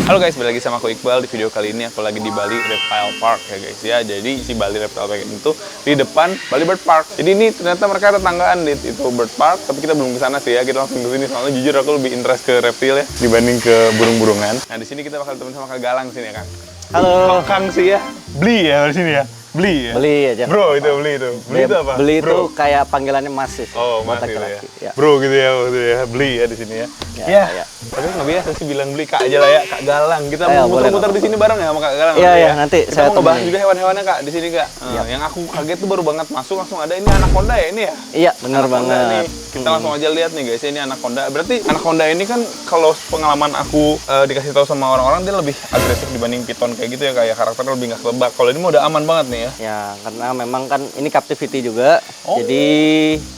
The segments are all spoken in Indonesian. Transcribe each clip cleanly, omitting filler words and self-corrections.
Halo guys, balik lagi sama aku Iqbal. Di video kali ini aku lagi di Bali Reptile Park ya guys ya. Jadi si Bali Reptile Park itu di depan Bali Bird Park. Jadi ini ternyata mereka tetanggaan di itu Bird Park, tapi kita belum ke sana sih ya. Kita langsung ke sini soalnya jujur aku lebih interest ke reptil ya dibanding ke burung-burungan. Nah, di sini kita bakal ketemu sama Kak Galang sini ya, Kang. Halo. Kang sih ya. Beli ya di sini ya. Beli ya? Beli aja. Bro, itu beli itu. Beli itu apa? Beli itu Bro. kayak panggilannya masih. Oh, buat masih laki-laki. ya. Bro gitu ya, beli ya di sini ya. Ya. Tapi nggak biasa sih bilang beli Kak aja lah ya, Kak Galang. Kita mau muter-muter di sini bareng ya sama Kak Galang. Iya, nanti kita saya mau bahas temenin. juga hewan-hewannya Kak di sini Kak. Yang aku kaget tuh baru banget masuk langsung ada ini anaconda ya ini ya. Iya, benar Anaconda banget. nih. Kita langsung aja lihat nih guys, ini anaconda. Berarti anaconda ini kan kalau pengalaman aku dikasih tahu sama orang-orang dia lebih agresif dibanding piton kayak gitu ya, kayak karakternya lebih nggak kelebak. Kalau ini mah udah aman banget nih ya. Ya, karena memang kan ini captivity juga. Oh. Jadi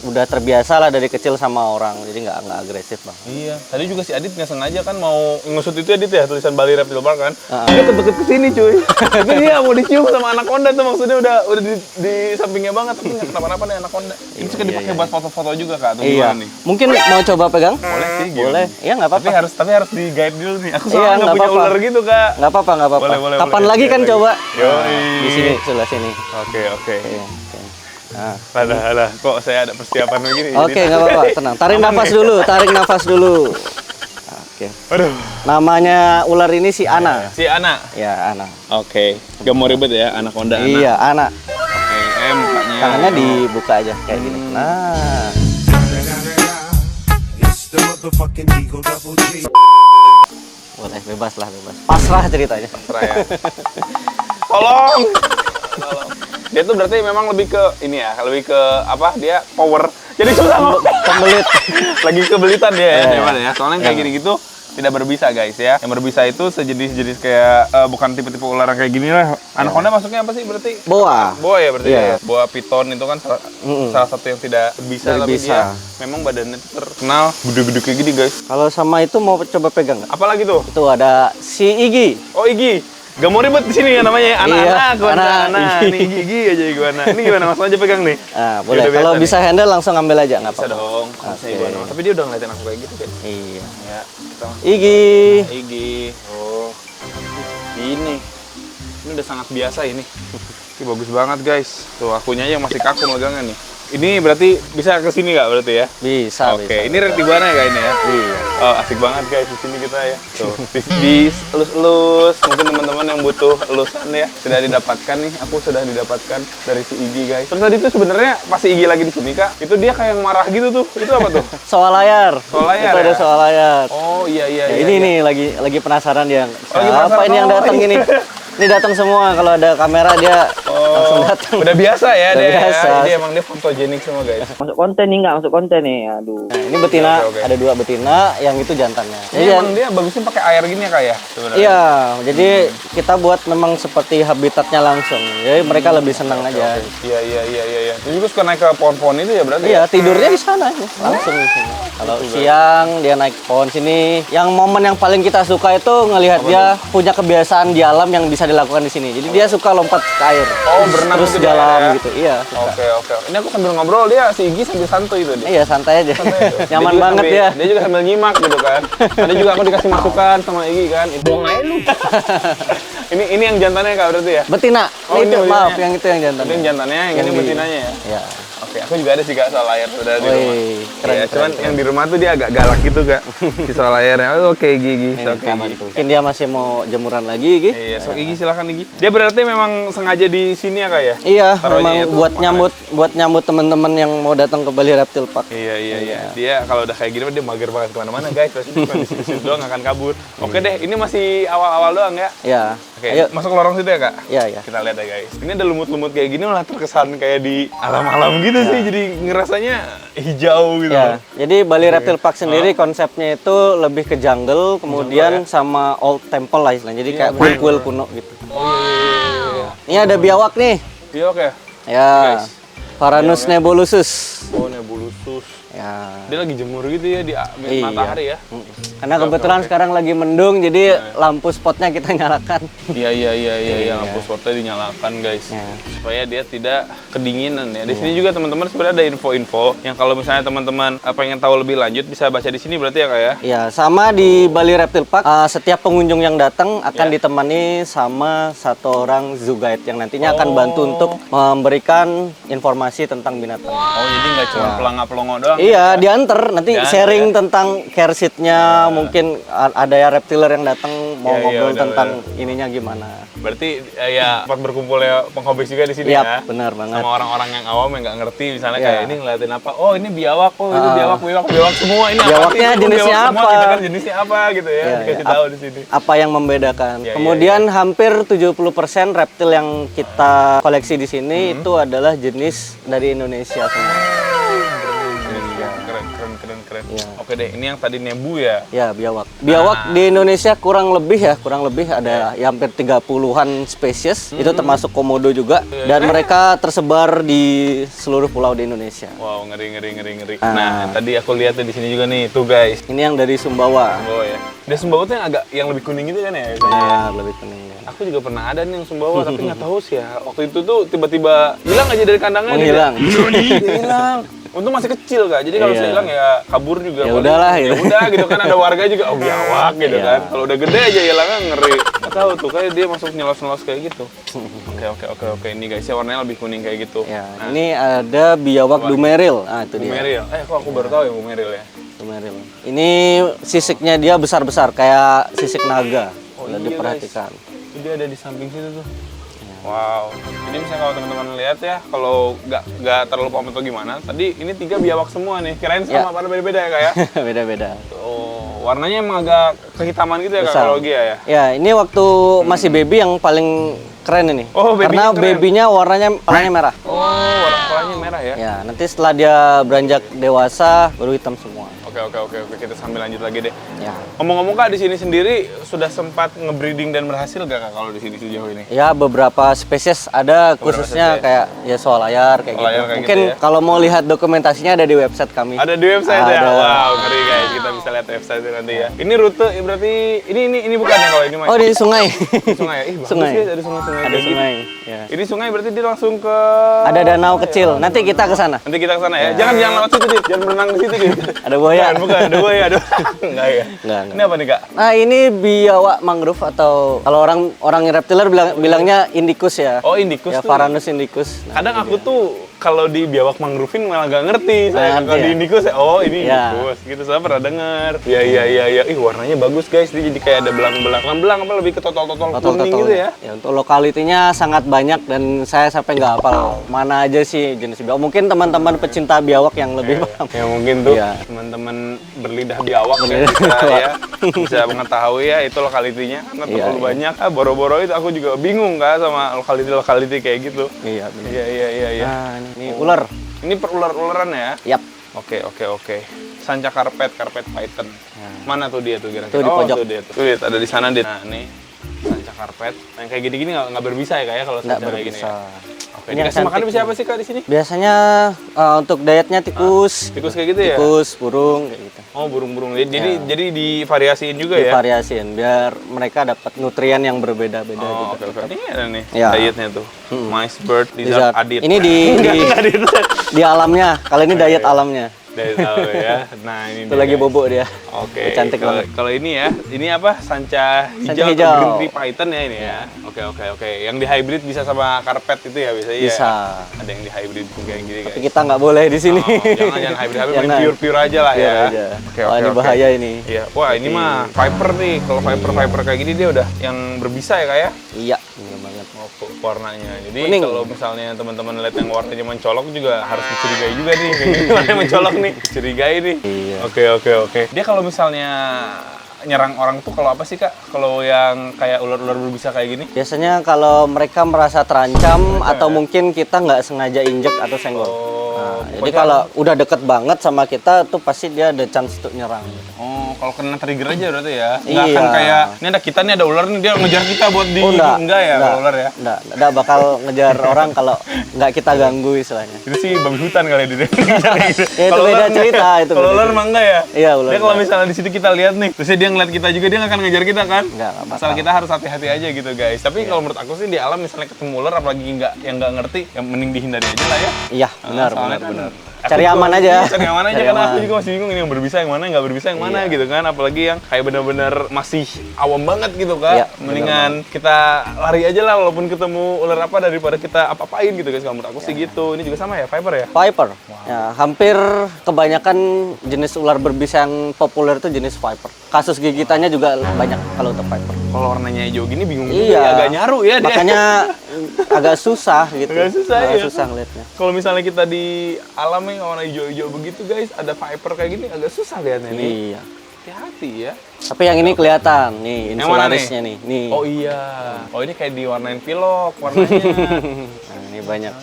udah terbiasa lah dari kecil sama orang. Jadi nggak agresif, Bang. Iya, tadi juga si Adit nggak sengaja kan mau ngusut itu Adit ya, tulisan Bali Reptile Park kan. Heeh. Dia deket ke sini cuy. Tapi dia mau dicium sama anaconda tuh, maksudnya udah di sampingnya banget, tapi nggak kenapa-napa nih anaconda. Ini suka dipakai buat foto-foto juga Kak, atau Iya. gimana nih? Mungkin mau coba pegang? Boleh sih, gimana? Boleh. Iya, nggak Tapi apa-apa. harus di guide dulu nih. Aku Iya, soalnya nggak nggak punya apa-apa. ular gitu Kak. Nggak apa-apa, nggak apa-apa. Boleh, Kapan boleh. lagi kan Lagi. coba? Yoi. Di sini, sebelah sini. Oke. Iya, oke. Nah. Alah, kok saya ada persiapan begini? Oke, Jadi- nggak apa-apa, tenang. Tarik Aman nafas nih. dulu, tarik nafas dulu. Oke. Aduh. Namanya ular ini si Ana. Si Ana. Ya, Ana. Oke. Gak mau ribet ya, anaconda Ana. Iya, Ana. Oke, mukanya. Tangannya dibuka aja kayak gini. Nah, It's the motherfucking Eagle Double G. boleh bebas lah, bebas. Pasrah ceritanya. Serah ya. Tolong. Dia tuh berarti memang lebih ke ini ya, lebih ke apa? Dia power. Jadi susah ngomong. Pembelit. Lagi kebelitan dia ya, Iya. hewan ya. Soalnya kayak gini gitu tidak berbisa guys ya. Yang berbisa itu sejenis-jenis kayak bukan tipe-tipe ular yang kayak gini lah. Anaconda masuknya apa sih berarti? Boa. Boa ya berarti Iya. ya. Boa piton itu kan salah satu yang tidak bisa, tapi Berbisa. dia memang badannya itu terkenal gede-gede kayak gini guys. Kalau sama itu mau coba pegang nggak? Apalagi tuh? Itu ada si Igi. Oh Igi. Gak mau ribet di sini ya namanya anak-anak, Iya, anak. ini gigi aja iguana. Ini gimana langsung aja pegang nih. Nah, boleh. udah Kalau biasa bisa handle langsung ambil aja, nggak Bisa apa-apa. dong. Bisa Oke. iguana. Tapi dia udah ngeliatin aku kayak gitu guys. Iya. Ya, kita Igi. Igi. Oh. Ini udah sangat biasa ini. Ini bagus banget guys. Tuh akunya yang masih kaku megangnya nih. Ini berarti bisa ke sini nggak berarti ya? Bisa, Oke, bisa. ini red iguana ya kak ini ya? Iya. Oh, asik banget guys di sini kita ya. Tuh, di elus-elus. Mungkin teman-teman yang butuh elusan ya sudah didapatkan nih. Aku sudah didapatkan dari si Igi guys. Terus tadi tuh sebenarnya pas si Igi lagi di sini kak, itu dia kayak yang marah gitu tuh. Itu apa tuh? Soal layar. Soal layar Itu ada ya? soal layar. Oh iya Ya, iya. ini iya. nih lagi penasaran dia. Lagi Siapa penasaran. ini yang Oh, datang iya. ini? Ini datang semua. Kalau ada kamera dia langsung datang. Udah biasa ya Udah dia. biasa. Ya. Jadi emang dia fotogenik semua guys. Masuk konten nih, nggak masuk konten nih, aduh. Nah, ini betina, Oke. ada 2 betina, yang itu jantannya. Ini Jadi emang dia bagusnya pakai air gini ya kak ya? Sebenarnya. iya, jadi kita buat memang seperti habitatnya langsung. Jadi mereka lebih senang aja. Iya. Dia juga suka naik ke pohon-pohon itu ya berarti? Iya, tidurnya di sana ya, langsung di sini. Kalau siang dia naik pohon sini. Yang momen yang paling kita suka itu ngelihat dia punya kebiasaan di alam yang bisa dilakukan di sini. Jadi dia suka lompat ke air. Oh, berenang terus gitu di jalan air ya? gitu. Iya, suka. Oke. Ini aku sambil ngobrol dia si Igi sambil santuy itu dia. Iya, santai aja. Santai itu. Nyaman Dia juga banget sambil- ya. Dia juga sambil nyimak gitu kan. Tadi juga aku dikasih masukan sama Igi kan. Buang aja lu. ini yang jantannya kak berarti ya? Betina. Oh, ini itu betinanya. maaf, yang itu yang jantan. Ini yang jantannya, yang ini Yang di- betinanya ya? Iya. Oke, aku juga ada sih kak soal layar udah di Wih, rumah. keren, Iya, keren, cuman keren. yang di rumah tuh dia agak galak gitu kak. Si soal layarnya. Oh, oke Gigi, Ini oke kita Gigi. bantu. Mungkin dia masih mau jemuran lagi, Gi. Iya, sok Igi silakan Igi. Dia berarti memang sengaja di sini ya kak ya? Iya, Taruhnya memang itu buat makanan. buat nyambut teman-teman yang mau datang ke Bali Reptile Park. Iya. Dia kalau udah kayak gini dia mager banget kemana-mana guys. Pasti cuma di situ doang nggak akan kabur. Oke deh, ini masih awal-awal doang ya. Iya. Oke, Ayo. masuk ke lorong situ ya kak? Iya. Kita lihat ya guys. Ini ada lumut-lumut kayak gini malah terkesan kayak di alam-alam gitu sih. Jadi ngerasanya hijau gitu. Ya, jadi Bali Reptile Park sendiri konsepnya itu lebih ke jungle, kemudian sama old temple lah istilahnya. Jadi kayak kuil-kuil kuno gitu. Iya. Ini ada biawak nih. Iya oke. Ya. Guys. Varanus nebulosus. Oh, bulu sus. Ya. Dia lagi jemur gitu ya di Iya. matahari ya. Karena kebetulan sekarang lagi mendung, jadi lampu spotnya kita nyalakan. Iya, lampu spotnya dinyalakan guys. Ya. Supaya dia tidak kedinginan ya. Di sini juga teman-teman sebenarnya ada info-info yang kalau misalnya teman-teman pengen tahu lebih lanjut bisa baca di sini berarti ya Kak ya. Ya, sama di Bali Reptile Park, setiap pengunjung yang datang akan ditemani sama satu orang zoo guide yang nantinya akan bantu untuk memberikan informasi tentang binatang. Oh, jadi nggak cuma pelongo doang. Iya, diantar nanti Diantar, sharing tentang care seat-nya, mungkin ada ya reptiler yang datang mau Iya, ngobrol benar, tentang ininya gimana. Berarti ya tempat berkumpulnya penghobis juga di sini Iya, ya. benar banget. Sama orang-orang yang awam yang nggak ngerti misalnya Iya. kayak ini ngeliatin apa? Oh, ini biawak. Oh, itu biawak semua. Ini Biawaknya apa sih? jenisnya Biawak semua, apa? gitu kan, jenisnya apa gitu ya. Iya, Dikasih iya. tahu di sini. Apa yang membedakan? Iya, Kemudian hampir 70% reptil yang kita koleksi di sini itu adalah jenis dari Indonesia semua. Keren. Iya. Oke deh, ini yang tadi nebu ya. Ya, biawak. Biawak di Indonesia kurang lebih ada ya hampir 30-an spesies. Itu termasuk komodo juga dan mereka tersebar di seluruh pulau di Indonesia. Wow, ngeri. Nah, tadi aku lihat di sini juga nih, tuh guys. Ini yang dari Sumbawa. Sumbawa ya. Dia Sumbawa tuh yang lebih kuning gitu kan ya? Ya, lebih kuning. Aku juga pernah ada nih yang Sumbawa, tapi nggak tahu sih ya. Waktu itu tuh tiba-tiba hilang aja dari kandangnya. Menghilang. Dia hilang. Untung masih kecil Kak. Jadi kalau Iya. saya hilang ya kabur juga. Ya Paling- udahlah, Ya gitu. udah gitu kan, ada warga juga oh biawak gitu Iya. kan. Kalau udah gede aja hilangnya ngeri. Nggak tahu tuh kayak dia masuk nyelos-nyelos kayak gitu. Oke. Ini guys ya warnanya lebih kuning kayak gitu. Ya, ini ada biawak Dumeril. Ah, itu dia. Bumeril. Kok aku baru tahu ya Bumeril ya. Dumeril. Ini sisiknya dia besar-besar kayak sisik naga. Kalau iya, diperhatikan. Itu dia ada di samping situ tuh. Wow, ini misalnya kalau teman-teman lihat ya, kalau nggak terlalu paham atau gimana, tadi ini 3 biawak semua nih, kirain sama Ya. pada beda-beda ya Kak ya? Beda-beda. Oh, warnanya emang agak kehitaman gitu ya Kak Besar. kalau Gia ya? Ya, ini waktu masih baby yang paling keren ini. Oh, babynya Karena keren. babynya warnanya merah. Oh, warnanya merah ya? Ya, nanti setelah dia beranjak dewasa baru hitam semua. Oke, kita sambil lanjut lagi deh. Ya. Ngomong-ngomong Kak, di sini sendiri sudah sempat ngebreeding dan berhasil gak Kak kalau di sini sejauh ini? Ya, beberapa spesies ada khususnya spesies. kayak ya soal layar kayak Soal layar gitu. kayak Mungkin gitu ya. kalau mau lihat dokumentasinya ada di website kami. Ada di website ya? Ada. Wow, ngeri guys, kita bisa lihat website nanti ya. Ini rute berarti, ini bukan ya kalau ini mah? Oh, di sungai. Sungai ya? Ih, bagus Sungai. guys, ada sungai-sungai Ada kayak gini. sungai. Ya. Ini sungai berarti dia langsung ke... Ada danau kecil. Nanti kita ke sana. Nanti kita ke sana ya. Jangan lewat situ, Dit. Jangan berenang di situ, Dit. Ada buaya. Bukan, ada buaya, ada. Enggak ya. Enggak. Ini apa nih, Kak? Nah, ini biawak mangrove atau kalau orang reptiler bilangnya indicus ya. Oh, indicus Ya, tuh. Varanus indicus. Nah, Kadang aku tuh kalau di biawak mangrovein malah nggak ngerti. Saya Ngerti kalau ya? di indicus ya, oh ini Ya. indicus. Gitu saya pernah dengar. Iya. Ih, warnanya bagus, guys. Dia jadi kayak ada belang-belang. Belang apa lebih ke totol-totol kuning gitu ya. Ya, untuk lokalitinya sangat banyak dan saya sampai nggak hafal mana aja sih jenis biawak. Mungkin teman-teman pecinta biawak yang lebih paham. Ya mungkin tuh Iya. teman-teman berlidah biawak ya Berlidah bisa biawak. ya bisa mengetahui ya itu lokalitinya karena Iya, terlalu iya. banyak. Boro-boro itu aku juga bingung kan sama lokaliti kayak gitu. Iya, benar. Iya. Nah, ini ular. Ini per ular-ularan ya? Yap. Oke. Sanca karpet python. Mana tuh dia tuh kira-kira? Tuh di pojok. Tuh dia tuh. Tuh, lihat ada di sana dia. Nah, nih sanca karpet. Yang kayak gini-gini nggak berbisa ya kayak kalau Nggak sanca kayak gini berbisa. ya. Oke, Ini yang dikasih makan cantik bisa nih. apa sih Kak di sini? Biasanya untuk dietnya tikus, Tikus kayak gitu ya? tikus, burung kayak gitu. Oh, burung-burung. Jadi divariasiin juga ya? Divariasiin biar mereka dapat nutrien yang berbeda-beda Oh, juga. oke. Ini ada nih Ya. dietnya tuh. Mice, bird, lizard, Lizard. adit. Ini di alamnya. Kalau ini diet alamnya. Dari tahu ya. Nah, ini Itu dia, lagi guys. bobok dia. Oke. Cantik Kalau- banget. Kalau ini ya, ini apa? Sanca Sanca hijau, hijau. atau green tree python ya ini ya. Oke. Yang di hybrid bisa sama karpet itu ya biasanya ya. Bisa. Ada yang di hybrid kayak gini Tapi guys. kita nggak boleh di sini. Jangan hybrid, Jangan. pure aja lah Pure ya. aja. Oke, Wah, ini bahaya ini. Iya. Wah, ini mah viper nih. Kalau viper kayak gini dia udah yang berbisa ya kayak. Iya, bener banget. Oh, warnanya. Jadi Kuning. kalau misalnya teman-teman lihat yang warnanya mencolok juga harus dicurigai juga nih. Kayak gini warnanya mencolok nih, dicurigai nih. Iya. Oke. Dia kalau misalnya nyerang orang tuh kalau apa sih Kak? Kalau yang kayak ular-ular berbisa kayak gini? Biasanya kalau mereka merasa terancam atau mungkin kita nggak sengaja injek atau senggol. Oh, Jadi kalau udah deket banget sama kita tuh pasti dia ada chance untuk nyerang. Oh, kalau kena trigger aja berarti ya? Nggak Iya. akan kayak, ini ada kita nih, ada ular nih, dia ngejar kita buat di... enggak ya kalau ular ya? Enggak bakal ngejar orang kalau nggak kita ganggu istilahnya. Itu sih babi hutan kali dia. Ya, itu beda cerita, itu Kalau beda ular cerita. emang enggak ya? Iya, ular Dia kalau enggak. misalnya di situ kita lihat nih, terus dia ngeliat kita juga, dia nggak akan ngejar kita kan? Enggak Asal bakal. kita harus hati-hati aja gitu guys. Tapi kalau menurut aku sih di alam misalnya ketemu ular, apalagi yang nggak ngerti, yang mending dihindari aja lah ya. Iya, benar, Soalnya benar. kan Cari aku aman juga- aja. iya, cari aman aja Cari karena aku aman. juga masih bingung ini yang berbisa yang mana, yang nggak berbisa yang mana gitu kan. Apalagi yang kayak benar-benar masih awam banget gitu kan. Iya, Mendingan kita lari aja lah walaupun ketemu ular apa daripada kita apa-apain gitu guys. Kalau menurut aku sih gitu. Ini juga sama ya, Viper ya? Viper. Ya, hampir kebanyakan jenis ular berbisa yang populer itu jenis Viper. Kasus gigitannya juga banyak kalau untuk Viper. Kalau warnanya hijau gini bingung juga Iya. ya, agak nyaru ya dia. Makanya agak susah gitu. Agak susah, Agak iya. susah ngeliatnya. Kalau misalnya kita di alam yang warna hijau-hijau begitu guys, ada Viper kayak gini agak susah lihatnya nih. Iya. Hati-hati ya. Tapi yang ini kelihatan nih, Yang mana insularisnya nih. Nih. Oh iya. Oh ini kayak diwarnain pilok warnanya. Nah, ini banyak.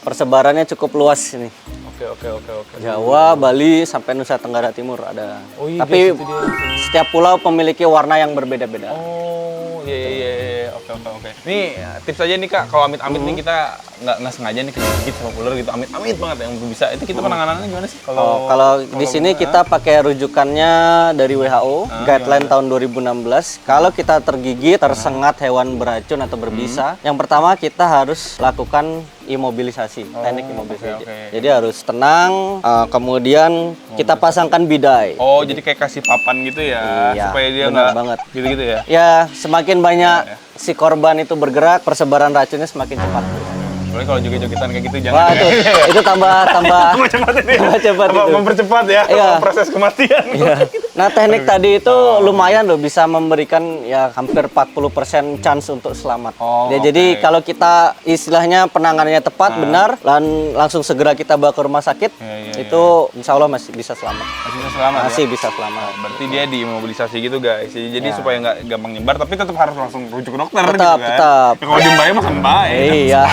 Persebarannya cukup luas ini. Oke. Jawa, Bali, sampai Nusa Tenggara Timur ada. Oh iya, Tapi guys, itu dia. setiap pulau memiliki warna yang berbeda-beda. Oh iya. Oke. Nih tips aja nih Kak, kalau amit-amit nih kita nggak sengaja nih kegigit sama ular gitu, amit-amit banget yang bisa. Itu kita penanganannya gimana sih? Kalau di sini kita pakai rujukannya dari WHO, guideline tahun 2016. Kalau kita tergigit, tersengat hewan beracun atau berbisa, yang pertama kita harus lakukan imobilisasi, teknik imobilisasi. oke. Jadi harus tenang, kemudian kita pasangkan bidai. Oh jadi kayak kasih papan gitu ya, Iya, supaya dia benar nggak banget. gitu-gitu ya. Ya, semakin banyak si korban itu bergerak, persebaran racunnya semakin cepat. Boleh kalau joget-jogetan kayak gitu jangan. Wah, ya. itu tambah Tambah cepat ini. tambah cepat itu. Mempercepat ya Iya. proses kematian. Iya. Nah, teknik tadi itu lumayan loh, bisa memberikan ya hampir 40% chance untuk selamat. Oh, Ya, jadi oke. kalau kita istilahnya penanganannya tepat, benar, dan langsung segera kita bawa ke rumah sakit, Iya, itu insya Allah masih bisa selamat. Masih bisa selamat ya. Masih bisa selamat. Berarti dia diimobilisasi gitu guys. Jadi Ya. supaya nggak gampang nyebar, tapi tetap harus langsung rujuk ke dokter Tetap, gitu kan. tetap. Ya, kalau diem baik makan baik. Iya.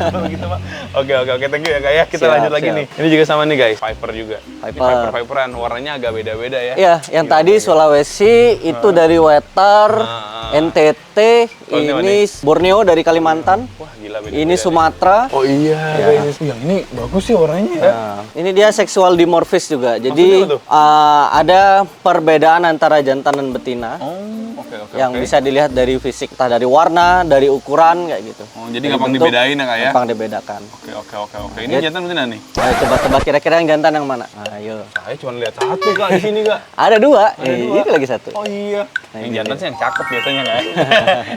gitu Pak. Oke, thank you ya Kak ya. Kita Siap, lanjut lagi siap. nih. Ini juga sama nih guys, Viper juga. Viper. Viperan warnanya agak beda-beda ya. Iya, yang tadi Sulawesi itu dari Wetar, NTT, Oh, ini ini Borneo dari Kalimantan, Wah, gila beda. ini Sumatera. Oh iya, guys. Yang ini bagus sih warnanya ya. Nah, ini dia seksual dimorfis juga. Maksudnya Jadi apa tuh? ada perbedaan antara jantan dan betina Oh, oke. yang bisa dilihat dari fisik, entah dari warna, dari ukuran kayak gitu. Oh, jadi Dari gampang bentuk, dibedain ya Kak ya. Gampang dibedakan. Oke. Ini jantan betina nih. Ayo coba tebak kira-kira yang jantan yang mana? Ayo. Saya cuma lihat satu Kak di sini Kak. Ada dua. Ada dua. Ini lagi satu. Oh iya. Nah, Yang ini jantan sih yang cakep biasanya kan.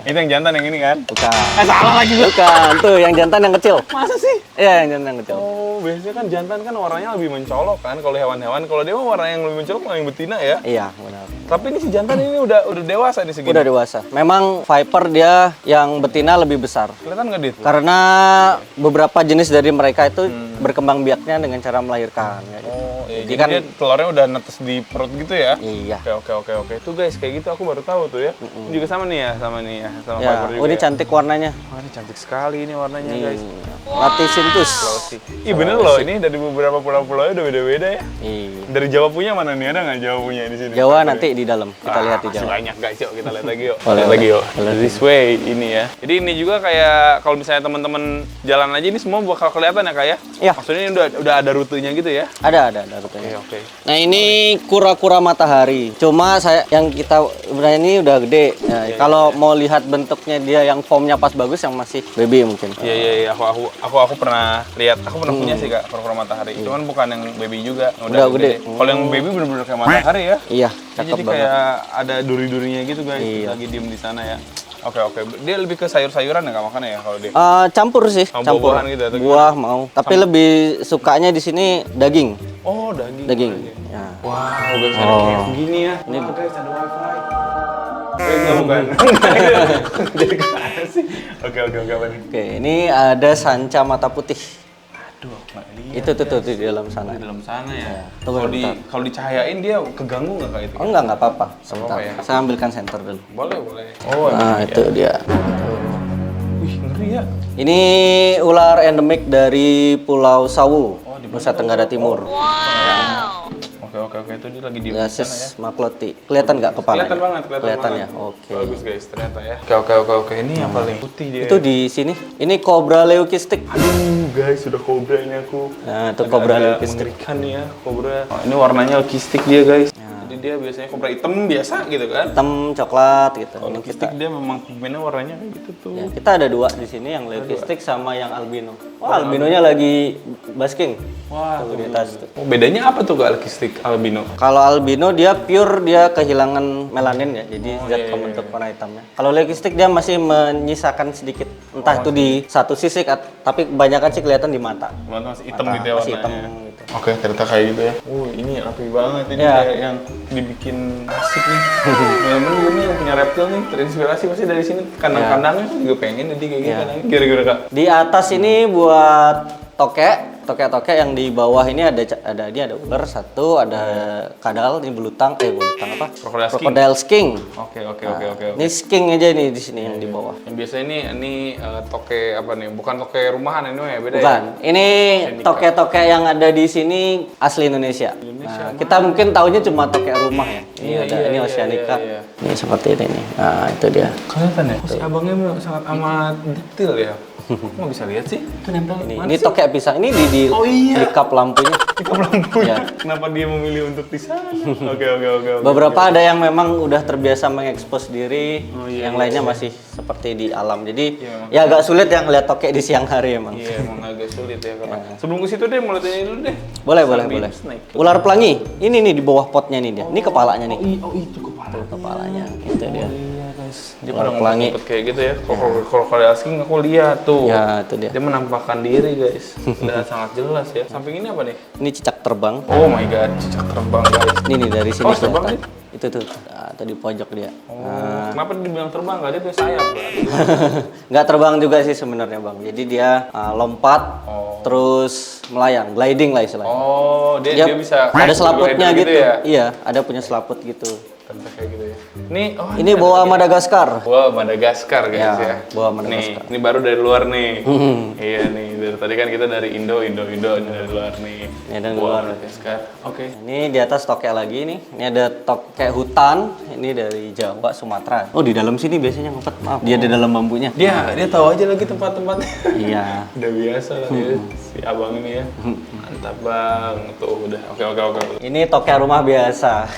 Itu yang jantan yang ini kan. Bukan. Salah lagi gua. Bukan. Tuh yang jantan yang kecil. Masa sih? Iya, yang jantan yang kecil. Oh, biasanya kan jantan kan warnanya lebih mencolok kan kalau hewan-hewan. Kalau dia mah warna yang lebih mencolok malah yang betina ya. Iya, benar. Tapi ini si jantan ini udah dewasa nih segini. Udah dewasa. Memang Viper dia yang betina lebih besar. Kelihatan nggak Dit? Karena beberapa jenis dari mereka itu berkembang biaknya dengan cara melahirkan. Ya, gitu. Oh, iya. Jadi Jadi kan- dia telurnya udah netes di perut gitu ya? Iya. Oke. Tuh guys, kayak gitu aku baru tahu tuh ya. Ini juga sama nih ya, sama Ya, Viper juga. oh, ini ya? cantik warnanya. Wah, ini cantik sekali ini warnanya guys. Latisinthus. Ih bener loh, ini dari beberapa pulau-pulau udah beda-beda ya. Iya. Dari Jawa punya mana nih? Ada nggak Jawa punya di sini? Jawa nanti di dalam. Kita lihat di Masih Jawa. banyak guys, yuk kita lihat lagi yuk. Boleh, Lihat lagi yuk. boleh. This way ini ya. Jadi ini juga kayak kalau misalnya teman-teman jalan aja ini semua bakal kelihatan ya Kak ya? Iya. Maksudnya ini udah ada rutenya gitu ya? Ada rutenya. Oke. Nah, ini kura-kura matahari. Cuma yang kita sebenarnya ini udah gede. Nah, kalau mau lihat bentuknya dia yang formnya pas bagus, yang masih baby mungkin. Iya. Aku pernah lihat. Aku pernah punya sih Kak kura-kura matahari. Cuman bukan yang baby juga. Udah gede. Kalau yang baby bener-bener kayak matahari ya. Iya, Dia cakep jadi banget. kayak ada duri-durinya gitu guys. Iya. Lagi diem di sana ya. Oke. Dia lebih ke sayur-sayuran ya Kak makannya ya kalau dia. Campur sih, Sama campur. buah-buahan gitu atau Buah mau. Tapi lebih sukanya di sini daging. Oh, daging. Daging. Ya. Wow, guys, ada kayak begini ya. Ini guys, ada wifi. Enggak, bukan. Jadi kemana sih? Oke, apa nih? Oke, ini ada sanca mata putih. Aduh, aku nggak lihat. Itu tuh di dalam sana. Di dalam sana ya. Tunggu Kalau sebentar. dicahayain dia keganggu nggak Kak itu? Oh enggak apa-apa. Sebentar. apa-apa ya? Saya ambilkan senter dulu. Boleh. Oh, Nah, itu dia. Wih, ngeri ya. Ini ular endemik dari Pulau Sawu. Oh, di Nusa Tenggara Timur. Oke, itu dia lagi di sana ya. Yasis Makloti. Kelihatan nggak kepalanya? Kelihatan banget. Kelihatan ya. Oke. Bagus guys, ternyata ya. Oke. Ini yang paling putih dia. Itu di sini. Ini Cobra Leucistic. Aduh guys, sudah kobra ini aku. Nah, itu Cobra Leucistic. Mengerikan nih ya, kobra. Oh, ini warnanya leukistik dia guys. Jadi dia biasanya kobra hitam biasa gitu kan. Hitam, coklat gitu. Kalau Ini leukistik dia memang pigmennya warnanya kayak gitu tuh. ya, kita ada dua di sini, yang Leucistic sama yang albino. Wah, albinonya lagi basking. Wah, Tuh di tas tuh. Oh, bedanya apa tuh kak leukistik albino? Kalau albino dia pure, dia kehilangan melanin ya, jadi zat pembentuk warna hitamnya. Kalau Leucistic dia masih menyisakan sedikit, entah itu di satu sisi, tapi kebanyakan sih kelihatan di mata. Mata masih hitam Mata gitu ya masih warnanya. hitam gitu. Oke, ternyata kayak gitu ya. Ini rapi banget ini Ya. kayak yang dibikin asik nih. Temen-temen gue nih yang punya reptil nih terinspirasi pasti dari sini. Kandang-kandangnya tuh juga pengen jadi kayak gitu. Kira-kira kak? Di atas ini buat toke yang di bawah ini ada ini ada ular satu, ada kadal, ini belutang apa? Crocodile skink. Oke. Ini skink aja nih di sini yang di bawah. Yang biasa ini toke apa nih? Bukan toke rumahan ini ya, beda Bukan. ya? Ini toke-toke yang ada di sini asli Indonesia. Nah, kita mungkin taunya cuma toke rumah ya. Ini Oceanica. Iya. Ini seperti ini nih. Nah, itu dia. Kelihatan ya? Si abangnya sangat amat detail ya. Nggak bisa lihat sih? Itu nempel. Ini toke pisang. Ini di kap lampunya. Ikap lampunya. Ya. Kenapa dia memilih untuk di sana? Oke. Beberapa ada yang memang udah terbiasa mengekspos diri, yang lainnya masih seperti di alam. Jadi ya agak sulit yang ngeliat toke di siang hari emang. Iya, emang agak sulit ya karena. Sebelum ke situ deh, mau lihat ini dulu deh. Boleh. Snake. Ular pelangi. Ini nih di bawah potnya nih dia. Ini kepalanya nih. Itu kepala. Tuh kepalanya. Itu dia. Iya guys. Dia Ular pada pelangi. ngumpet kayak gitu ya. Kalau asking aku lihat tuh. Ya, itu dia. Dia menampakkan diri guys. Udah sangat jelas ya. Samping ini apa nih? Ini cicak terbang. Oh my god, cicak terbang guys. Ini nih dari sini Oh, terbang kelihatan. Itu tuh. Nah, itu di pojok dia. Kenapa dibilang terbang? Gak dia punya sayap berarti. Nggak terbang juga sih sebenarnya bang. Jadi dia lompat, terus melayang, gliding lah istilahnya. Oh, dia bisa. Ada selaputnya gitu. ya? Iya, ada punya selaput gitu. Tentu kayak gitu ya. Ini Ini boa Madagaskar. Wah, Madagaskar guys Ya, ya. boa Madagaskar. Ini baru dari luar nih. Iya nih, dari tadi kan kita dari Indo, ini dari luar nih. Ini dari Boa luar. Madagaskar. Oke. Ini di atas toke lagi nih. Ini ada toke hutan. Ini dari Jawa, Sumatera. Oh, di dalam sini biasanya ngumpet. Maaf, dia di dalam bambunya. Dia tahu aja lagi tempat-tempatnya. Iya. Udah biasa lah ya, si abang ini ya. Mantap bang, tuh udah. Oke. Ini toke rumah biasa.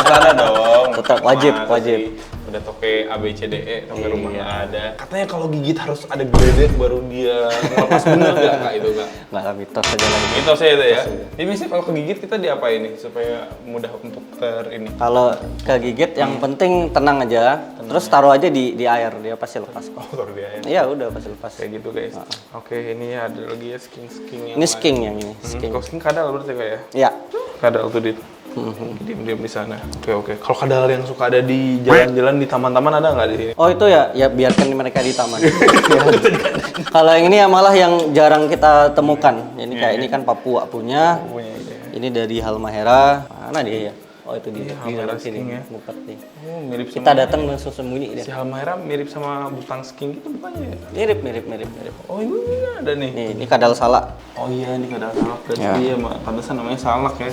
Sana dong. Tetap Masa wajib. sih? Udah toke ABCDE, toke rumah Iya. nggak ada. Katanya kalau gigit harus ada geledek baru dia ngelepas bener nggak kak itu kak? Nggak lah, mitos aja lagi. Mitos ya itu ya. Jadi biasanya kalau kegigit kita diapain nih supaya mudah untuk ini? Kalau kegigit yang penting tenang aja. Terus taruh aja di air, dia pasti lepas kok. Oh taruh dia ya. Iya, udah pasti lepas. Kayak gitu guys. Oke, ini ada lagi ya sking yang Ini skink yang ini. Skink. Kalau sking kadal berarti kak ya? Ya. Kadal tuh di diam-diam di sana. Oke. Kalau kadal yang suka ada di jalan-jalan di taman-taman ada nggak di sini? Oh itu ya biarkan mereka di taman. Kalau yang ini ya malah yang jarang kita temukan. Ini kayak ini kan Papua punya. Punya ide. Ini dari Halmahera. Mana dia ya? Oh itu di Halmahera dalam sini. skink ya. Ngumpet nih. Oh, mirip sama Kita datang langsung sembunyi si dia. Halmahera mirip sama butang sking gitu bukannya ya? Mirip. Oh ini ada nih. Nih, ini kadal salak. Oh iya ini kadal salak dan Ya. iya pantesan namanya salak ya.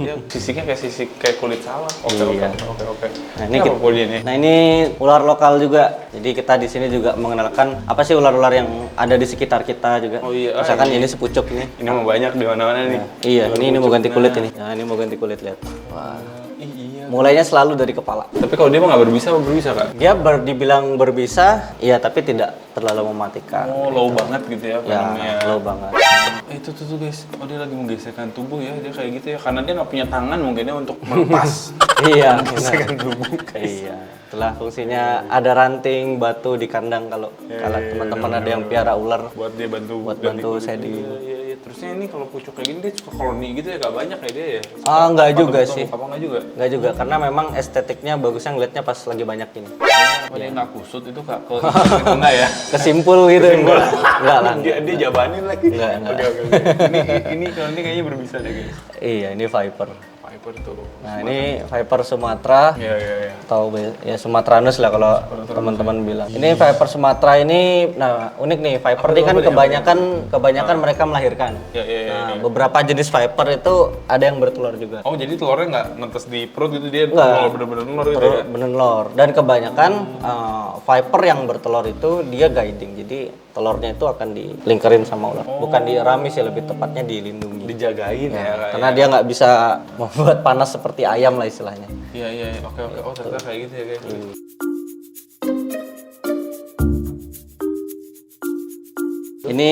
Dia sisiknya kayak sisik kayak kulit salak. Oke. Nah, ini Ini apa kita- kulit ini? Nah ini ular lokal juga. Jadi kita di sini juga mengenalkan apa sih ular-ular yang ada di sekitar kita juga. Oh iya, Misalkan ini sepucuk ini. Ini mau banyak di mana-mana nih. Iya, ini mau ganti kulit ini. Nah, ini mau ganti kulit lihat. Wah. Iya. Mulainya selalu dari kepala. Tapi kalau dia mah nggak berbisa, berbisa kak? Dia dibilang berbisa, iya tapi tidak terlalu mematikan. Oh low banget gitu ya Ya, venomnya. low banget. Itu tuh guys, oh dia lagi menggeserkan tubuh ya, dia kayak gitu ya, karena dia nggak punya tangan mungkin ya untuk melepas Iya, menggeserkan benar. tubuh guys. Iya. Itulah fungsinya ada ranting batu di kandang kalau teman-teman ada yang piara ular Buat dia bantu buat ganti bantu kulit. shedding. Iya. Terusnya ini kalau pucuk kayak gini dia suka koloni gitu ya, gak banyak ya dia ya? Ah, enggak Apa juga betul? sih. Apa enggak juga? Enggak juga karena memang estetiknya bagusnya ngeliatnya pas lagi banyak ini. Apa dia nggak kusut itu kak? Kalau enggak ya? Kesimpul gitu. Enggak lah. Dia jabanin lagi. Enggak. Oke. Ini kalau ini kayaknya berbisa deh guys. Iya, ini Viper. Viper Viper tuh. Nah, ini Viper Sumatera Iya, iya, iya. atau ya Sumatranus lah kalau teman-teman bilang. Ini Viper Sumatera ini, nah unik nih. Viper ini kan kebanyakan mereka melahirkan. Iya, iya, iya. Nah, beberapa jenis Viper itu ada yang bertelur juga. Oh, jadi telurnya nggak netes di perut gitu, dia Nggak. bener-bener telur gitu ya? Bener-bener. Dan kebanyakan Viper yang bertelur itu dia guiding. Jadi telurnya itu akan dilingkarin sama ular. Bukan diramis ya, lebih tepatnya dilindungi. Dijagain ya, kayak. Karena dia nggak bisa membuat panas seperti ayam lah istilahnya. Iya, iya, iya. Oke, oke. Oh, ternyata kayak gitu ya, guys. Ini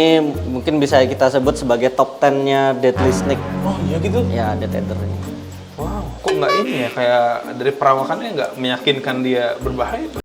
mungkin bisa kita sebut sebagai top 10-nya Deadly Snake. Oh, iya gitu? Ya, Death Adder ini. Wow, kok nggak ini ya, kayak dari perawakannya nggak meyakinkan dia berbahaya?